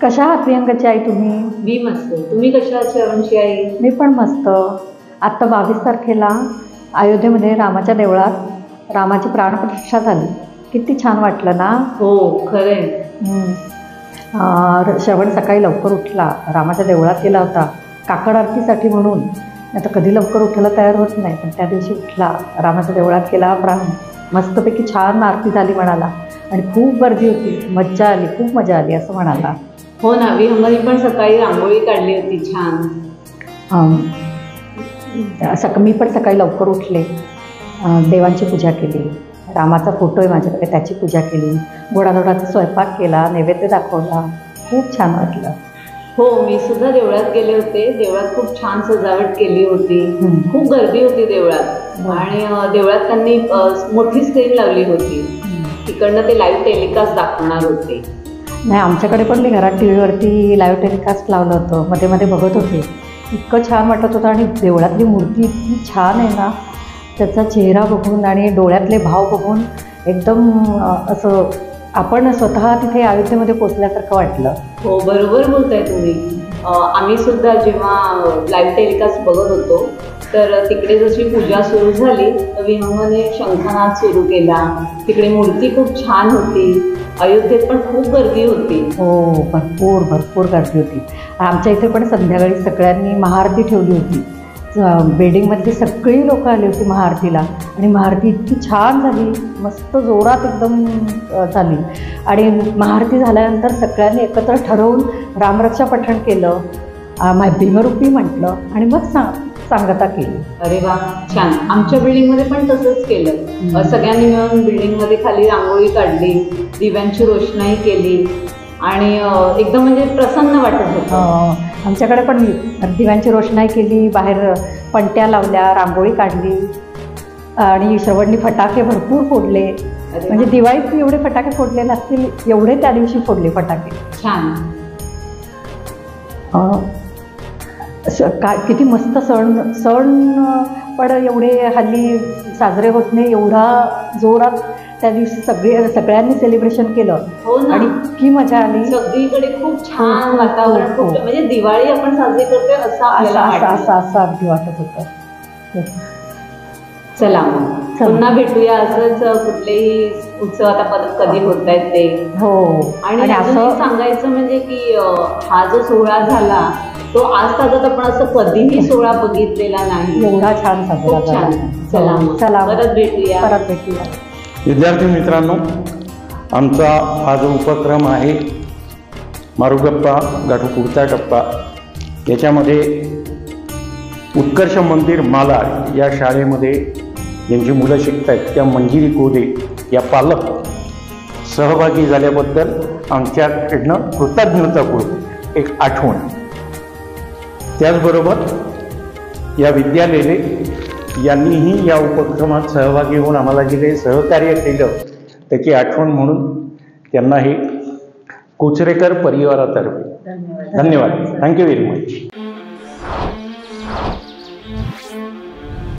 कशा आहात प्रियंकाची आई तुम्ही? मी मस्त. तुम्ही कशा आहात श्रवणची आई? मी पण मस्त. आत्ता 22 तारखेला अयोध्येमध्ये रामाच्या देवळात रामाची प्राणप्रतिष्ठा झाली. किती छान वाटलं ना? हो खरंय. श्रवण सकाळी लवकर उठला, रामाच्या देवळात गेला होता काकड आरतीसाठी म्हणून. आता कधी लवकर उठायला तयार होत नाही, पण त्या दिवशी उठला, रामाच्या देवळात गेला, मस्तपैकी छान आरती झाली म्हणाला. आणि खूप गर्दी होती, मज्जा आली, खूप मजा आली असं म्हणाला. हो ना, विहंगाने पण सकाळी रांगोळी काढली होती छान. मी पण सकाळी लवकर उठले, देवांची पूजा केली, रामाचा फोटो आहे माझ्याकडे त्याची पूजा केली, गोडाधोडाचा स्वयंपाक केला, नैवेद्य दाखवला, खूप छान वाटलं. हो, मी सुद्धा देवळात गेले होते. देवळात खूप छान सजावट केली होती, खूप गर्दी होती देवळात. आणि देवळात त्यांनी मोठी स्क्रीन लावली होती, तिकडनं ते लाईव्ह टेलिकास्ट दाखवणार होते. नाही, आमच्याकडे पण मी घरात TV लाईव्ह टेलिकास्ट लावलं होतं, मध्ये मध्ये बघत होते. इतकं छान वाटत होतं. आणि देवळातली मूर्ती इतकी छान आहे ना, त्याचा चेहरा बघून आणि डोळ्यातले भाव बघून एकदम असं आपण स्वतः तिथे अयोध्येमध्ये पोचल्यासारखं वाटलं. हो, बरोबर बोलताय तुम्ही. आम्ही सुद्धा जेव्हा लाईव्ह टेलिकास्ट बघत होतो तर तिकडे जशी पूजा सुरू झाली तर विहंगाने शंखनाद सुरू केला. तिकडे मूर्ती खूप छान होती. अयोध्येत पण खूप गर्दी होती. हो, भरपूर गर्दी होती. आमच्या इथे पण संध्याकाळी सगळ्यांनी महाआरती ठेवली होती. बिल्डिंगमधली सगळी लोकं आली होती महाआरतीला. आणि महाआरती इतकी छान झाली, मस्त जोरात एकदम झाली. आणि महाआरती झाल्यानंतर सगळ्यांनी एकत्र ठरवून रामरक्षा पठण केलं, भीमरूपी म्हटलं आणि मग सांगता केली. अरे वा, छान. आमच्या बिल्डिंगमध्ये पण तसंच केलं. सगळ्यांनी मिळून बिल्डिंगमध्ये खाली रांगोळी काढली, दिव्यांची रोषणाई केली आणि एकदम म्हणजे प्रसन्न वाटत होतं. आमच्याकडे पण दिव्यांची रोषणाई केली, बाहेर पणत्या लावल्या, रांगोळी काढली आणि श्रवणनी फटाके भरपूर फोडले. म्हणजे दिवाळीत एवढे फटाके फोडले नसतील एवढे त्या दिवशी फोडले फटाके. छान. किती मस्त सण पण एवढे हल्ली साजरे होत नाही, एवढा जोरात त्या दिवशी सगळ्यांनी सेलिब्रेशन केलं. हो ना, आणि इतकी मजा आली. सगळीकडे खूप छान वातावरण, खूप म्हणजे दिवाळी आपण साजरी करतोय असं अगदी वाटत होतं. चला मग पुन्हा भेटूया असंच कुठलेही उत्सव आता परत कधी होत आहेत ते. हो, आणि असं सांगायचं म्हणजे की हा जो सोहळा झाला तो आज ताजत आपण असं कधीही सोहळा बघितलेला नाही, एवढा छान साजरा झाला. चला परत भेटूया. विद्यार्थी मित्रांनो, आमचा हा जो उपक्रम आहे मारुगप्पा गाठू पुढचा टप्पा, याच्यामध्ये उत्कर्ष मंदिर मालाड या शाळेमध्ये ज्यांची मुलं शिकत आहेत त्या मंजिरी कोदे या पालक सहभागी झाल्याबद्दल आमच्याकडनं कृतज्ञतापूर्वक एक आठवण. त्याचबरोबर या विद्यालयाने यांनीही या उपक्रमात सहभागी होऊन आम्हाला जे काही सहकार्य केलं त्याची आठवण म्हणून त्यांना हे कोचरेकर परिवारातर्फे धन्यवाद. Thank you very much.